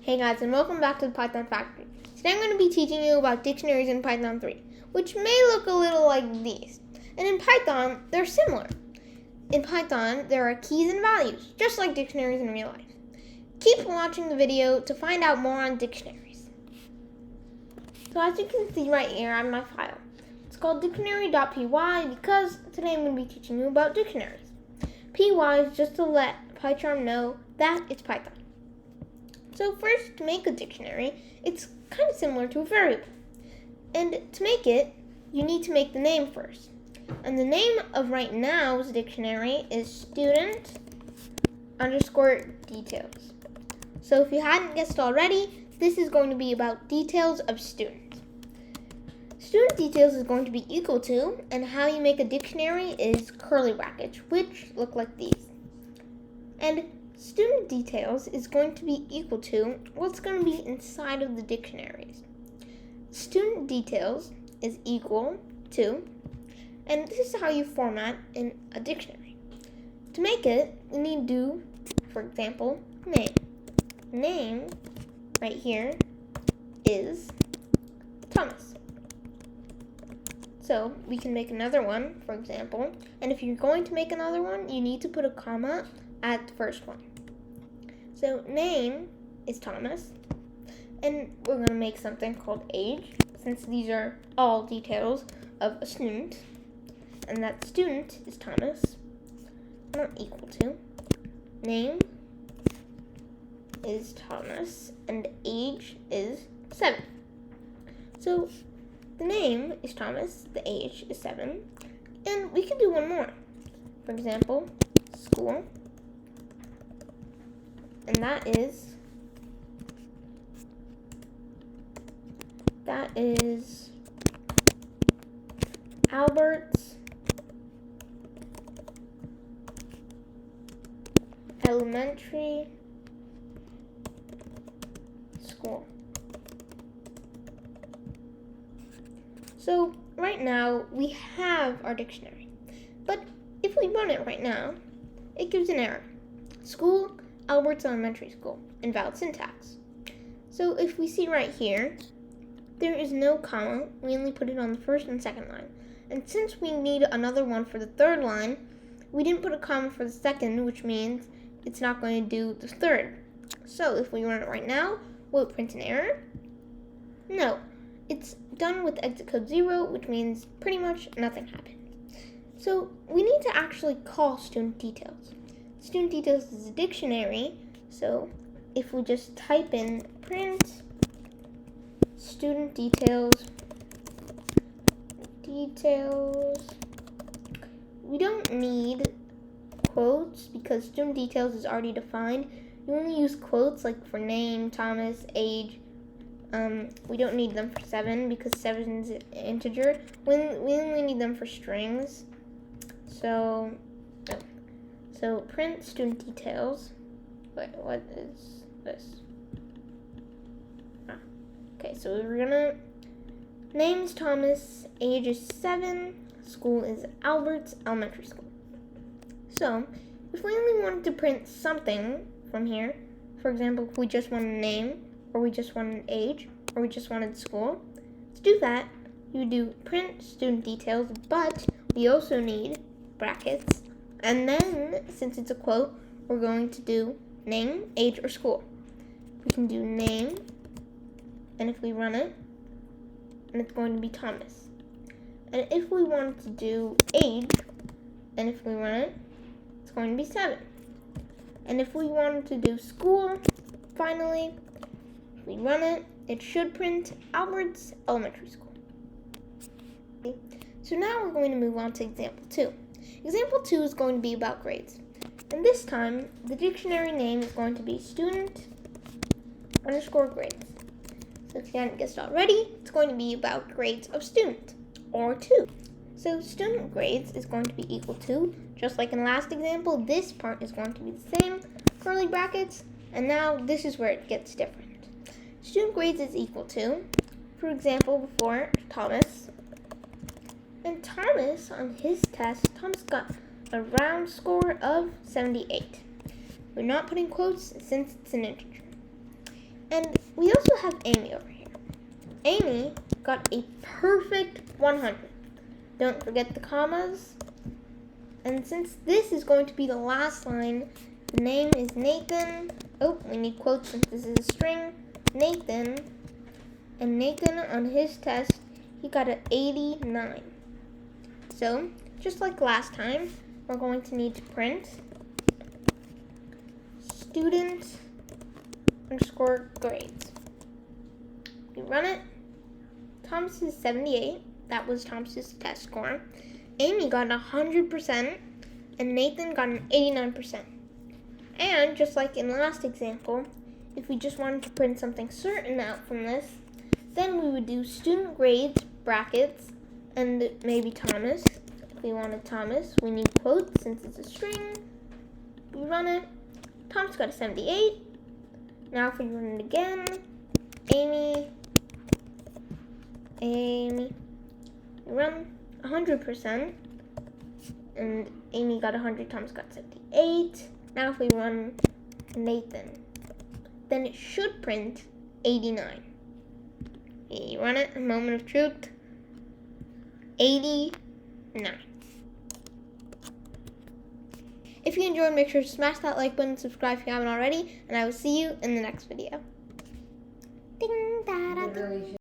Hey guys, and welcome back to the Python Factory. Today I'm going to be teaching you about dictionaries in Python 3, which may look a little like these. And in Python, they're similar. In Python, there are keys and values, just like dictionaries in real life. Keep watching the video to find out more on dictionaries. So as you can see right here on my file, it's called dictionary.py because today I'm going to be teaching you about dictionaries. Py is just to let PyCharm know that it's Python. So first, to make a dictionary, it's kind of similar to a variable. And to make it, you need to make the name first. And the name of right now's dictionary is student_details. So if you hadn't guessed already, this is going to be about details of students. Student details is going to be equal to, and how you make a dictionary is curly brackets, which look like these. And student details is going to be equal to what's going to be inside of the dictionaries. Student details is equal to, and this is how you format in a dictionary. To make it, you need to do, for example, name. Name, right here, is Thomas. So we can make another one, for example, and if you're going to make another one, you need to put a comma at the first one. So name is Thomas, and we're going to make something called age, since these are all details of a student, and that student is Thomas, not equal to. Name is Thomas, and age is 7. So the name is Thomas, the age is 7, and we can do one more. For example, school. And that is Albert's Elementary School. So right now we have our dictionary, but if we run it right now, it gives an error. School, Albert's Elementary School, invalid syntax. So if we see right here, there is no comma. We only put it on the first and second line. And since we need another one for the third line, we didn't put a comma for the second, which means it's not going to do the third. So if we run it right now, will it print an error? No. It's done with exit code 0, which means pretty much nothing happened. So we need to actually call student details. Student details is a dictionary, so if we just type in print student details, we don't need quotes because student details is already defined. You only use quotes like for name, Thomas, age. We don't need them for 7 because 7 is an integer. We only need them for strings. So print student details. Wait, what is this? Okay, so we're gonna, name is Thomas, age is 7, school is Albert's Elementary School. So if we only wanted to print something from here, for example, if we just wanted a name, or we just wanted age, or we just wanted school, to do that, you do print student details, but we also need brackets. And then, since it's a quote, we're going to do name, age, or school. We can do name, and if we run it, and it's going to be Thomas. And if we wanted to do age, and if we run it, it's going to be 7. And if we wanted to do school, finally, if we run it, it should print Albert's Elementary School. Okay. So now we're going to move on to example 2. Example 2 is going to be about grades. And this time, the dictionary name is going to be student_grades. So if you hadn't guessed already, it's going to be about grades of student, or 2. So student grades is going to be equal to, just like in the last example, this part is going to be the same, curly brackets, and now this is where it gets different. Student grades is equal to, for example, before Thomas. And Thomas, on his test, Thomas got a round score of 78. We're not putting quotes since it's an integer. And we also have Amy over here. Amy got a perfect 100. Don't forget the commas. And since this is going to be the last line, the name is Nathan. Oh, we need quotes since this is a string. Nathan. And Nathan, on his test, he got an 89. So, just like last time, we're going to need to print student underscore grades. We run it. Thomas is 78. That was Thomas's test score. Amy got 100%, and Nathan got an 89%. And just like in the last example, if we just wanted to print something certain out from this, then we would do student grades, brackets, and maybe Thomas. If we wanted Thomas, we need quotes since it's a string. We run it. Thomas got a 78. Now if we run it again, Amy, we run 100%, and Amy got 100, Thomas got 78. Now if we run Nathan, then it should print 89. You run it, a moment of truth, 89. If you enjoyed, make sure to smash that like button, subscribe if you haven't already, and I will see you in the next video. Ding, da, da, da.